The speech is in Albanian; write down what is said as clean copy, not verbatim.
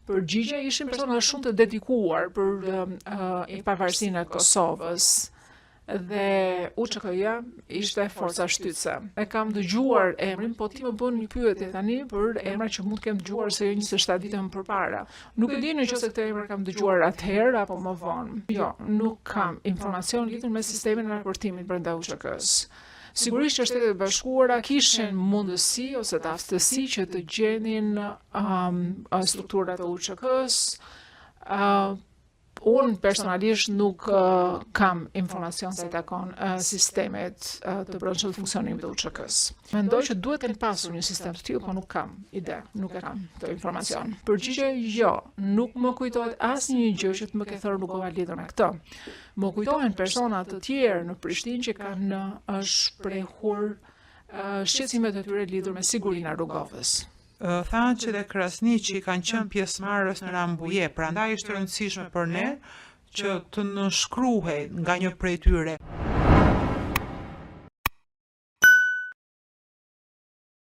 Përgjigja ishin persona shumë të dedikuar për pavarësinë e Kosovës. Dhe UÇK-ja ishte forca shtytse. E kam dëgjuar emrin, po ti më bën një pyetje tani për emra që mund të kem dëgjuar se jo 27 vite më përpara. Nuk e di nëse këtë emër kam dëgjuar atëherë apo më vonë. Jo, nuk kam informacion lidhur me sistemin e raportimit brenda UÇK-s. Sigurisht që Shtetet e Bashkuara kishin mundësi ose të aftësi që të gjenin strukturat e UÇK-s. Unë personalisht nuk kam informacion se takon sistemet të brendshëm të funksionimit të UÇK-s. Mendoj që duhet të pasur një sistem të tillë, po nuk kam ide, nuk e kam të informacion. Përgjigje jo, nuk më kujtohet asnjë gjë që të më ke thënë rrugova lidhur me këtë. Më kujtohen persona të tjerë në Prishtinë që kanë shprehur shqetësimet e tyre lidhur me sigurinë e Rrugovës. Thanë që dhe Krasniqi kanë qenë pjesëmarrës në Rambuje, prandaj është e rëndësishme për ne që të nënshkruhej nga një prej tyre.